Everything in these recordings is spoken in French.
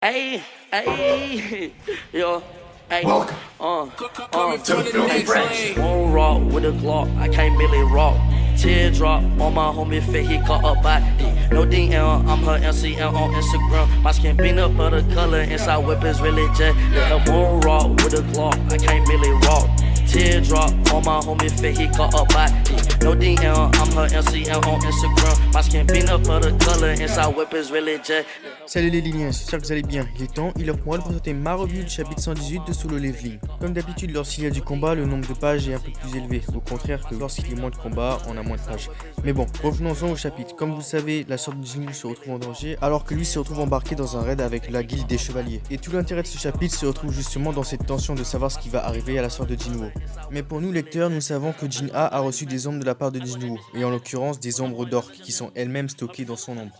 Hey, hey, yo, hey, Welcome to the Filthy French. Won't rock with a Glock, I can't really rock. Teardrop on my homie fit, he caught a body. No DM, I'm her MCM on Instagram. My skin peanut butter color, inside whip is really jet. Yeah, won't rock with a Glock, I can't really rock. Teardrop on my homie fit, he caught a body. No DM, I'm her MCM on Instagram. My skin peanut butter color, inside whip is really jet. Salut les Liliens, j'espère que vous allez bien. Il est temps, il est pour moi de présenter ma review du chapitre 118 de Solo Leveling. Comme d'habitude, lorsqu'il y a du combat, le nombre de pages est un peu plus élevé. Au contraire que lorsqu'il y a moins de combat, on a moins de pages. Mais bon, revenons-en au chapitre. Comme vous le savez, la sorte de Jinwoo se retrouve en danger, alors que lui se retrouve embarqué dans un raid avec la guilde des chevaliers. Et tout l'intérêt de ce chapitre se retrouve justement dans cette tension de savoir ce qui va arriver à la sorte de Jinwoo. Mais pour nous lecteurs, nous savons que Jin-A a reçu des ombres de la part de Jinwoo, et en l'occurrence des ombres d'orques qui sont elles-mêmes stockées dans son ombre.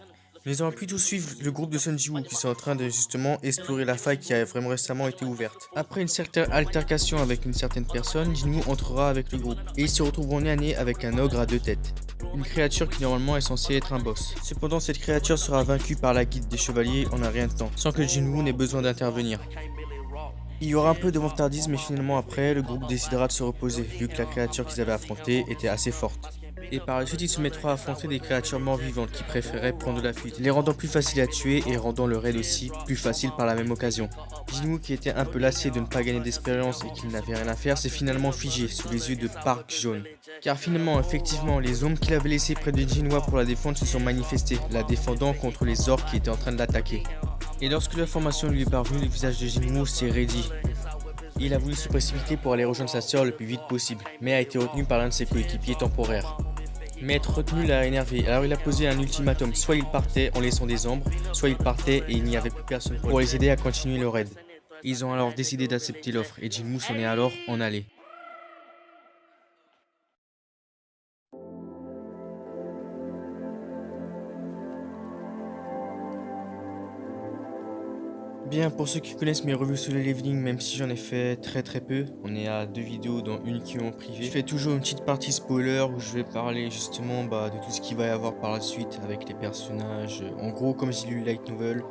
Mais on va plutôt suivre le groupe de Sun Ji-woo qui sont en train de justement explorer la faille qui a vraiment récemment été ouverte. Après une certaine altercation avec une certaine personne, Jinwoo entrera avec le groupe et ils se retrouveront nez à nez avec un ogre à 2 têtes. Une créature qui normalement est censée être un boss. Cependant cette créature sera vaincue par la guilde des chevaliers en un rien de temps, sans que Jinwoo n'ait besoin d'intervenir. Il y aura un peu de vantardisme mais finalement après, le groupe décidera de se reposer vu que la créature qu'ils avaient affrontée était assez forte. Et par la suite, ils se mettront à affronter des créatures mort-vivantes qui préféraient prendre la fuite, les rendant plus faciles à tuer et rendant le raid aussi plus facile par la même occasion. Jinwoo, qui était un peu lassé de ne pas gagner d'expérience et qui n'avait rien à faire, s'est finalement figé sous les yeux de Park Jaune. Car finalement, effectivement, les ombres qu'il avait laissées près de Jinwoo pour la défendre se sont manifestées, la défendant contre les orques qui étaient en train de l'attaquer. Et lorsque l'information lui est parvenue, le visage de Jinwoo s'est raidi. Il a voulu se précipiter pour aller rejoindre sa sœur le plus vite possible, mais a été retenu par l'un de ses coéquipiers temporaires. Mais être retenu l'a énervé, alors il a posé un ultimatum, soit il partait en laissant des ombres, soit il partait et il n'y avait plus personne pour les aider à continuer le raid. Ils ont alors décidé d'accepter l'offre et Jinwoo s'en est alors en allé. Bien, pour ceux qui connaissent mes revues sur le leveling, même si j'en ai fait très peu, on est à 2 vidéos dont une qui est en privé. Je fais toujours une petite partie spoiler où je vais parler justement de tout ce qu'il va y avoir par la suite avec les personnages. En gros, comme j'ai lu Light Novel,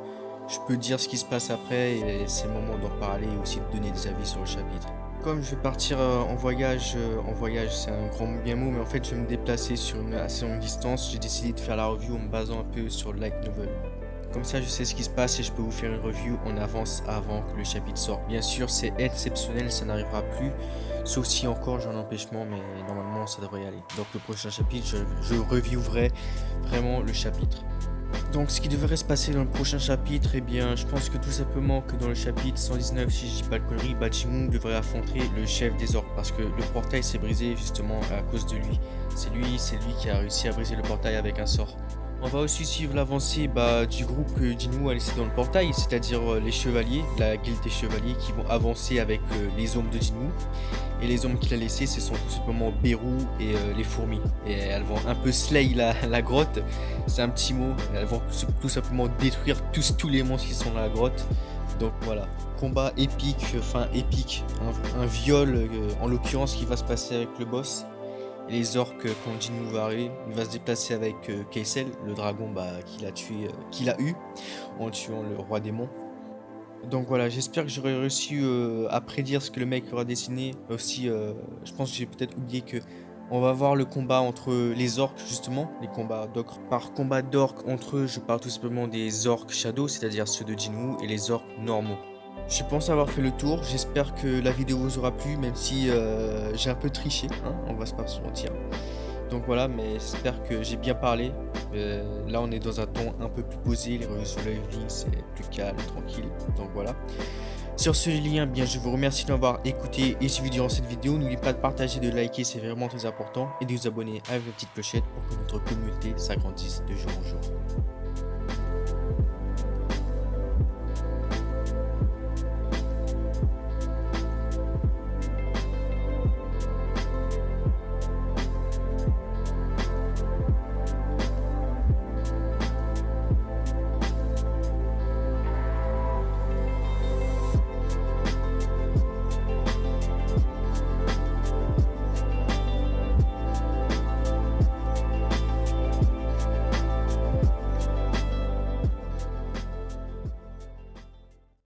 je peux dire ce qui se passe après et c'est le moment d'en parler et aussi de donner des avis sur le chapitre. Comme je vais partir en voyage c'est un grand bien mot, mais en fait je vais me déplacer sur une assez longue distance, j'ai décidé de faire la review en me basant un peu sur le Light Novel. Comme ça, je sais ce qui se passe et je peux vous faire une review en avance avant que le chapitre sorte. Bien sûr, c'est exceptionnel, ça n'arrivera plus. Sauf si encore j'ai un empêchement, mais normalement, ça devrait y aller. Donc le prochain chapitre, je reviewerai vraiment le chapitre. Donc ce qui devrait se passer dans le prochain chapitre, eh bien, je pense que tout simplement que dans le chapitre 119, si je dis pas de conneries, Jinwoo devrait affronter le chef des orques. Parce que le portail s'est brisé justement à cause de lui. C'est lui qui a réussi à briser le portail avec un sort. On va aussi suivre l'avancée du groupe que Jinwoo a laissé dans le portail, c'est-à-dire les chevaliers, la guilde des chevaliers qui vont avancer avec les ombres de Jinwoo. Et les ombres qu'il a laissées, ce sont tout simplement Beru et les fourmis. Et elles vont un peu slay la grotte, c'est un petit mot. Elles vont tout simplement détruire tous les monstres qui sont dans la grotte. Donc voilà, combat épique, un viol en l'occurrence qui va se passer avec le boss. Et les orques, quand Jinwoo va arriver, il va se déplacer avec Keisel, le dragon qu'il a eu en tuant le roi démon. Donc voilà, j'espère que j'aurai réussi à prédire ce que le mec aura dessiné. Aussi, je pense que j'ai peut-être oublié que on va voir le combat entre les orques justement, les combats d'orques. Par combat d'orques entre eux, je parle tout simplement des orques shadow, c'est-à-dire ceux de Jinwoo, et les orques normaux. Je pense avoir fait le tour, j'espère que la vidéo vous aura plu, même si j'ai un peu triché, hein, on va pas se mentir. Donc voilà, mais j'espère que j'ai bien parlé. Là on est dans un ton un peu plus posé, les revues sur le leveling c'est plus calme, tranquille, donc voilà. Sur ce lien, bien je vous remercie d'avoir écouté et suivi durant cette vidéo. N'oubliez pas de partager, de liker, c'est vraiment très important. Et de vous abonner avec la petite clochette pour que notre communauté s'agrandisse de jour en jour.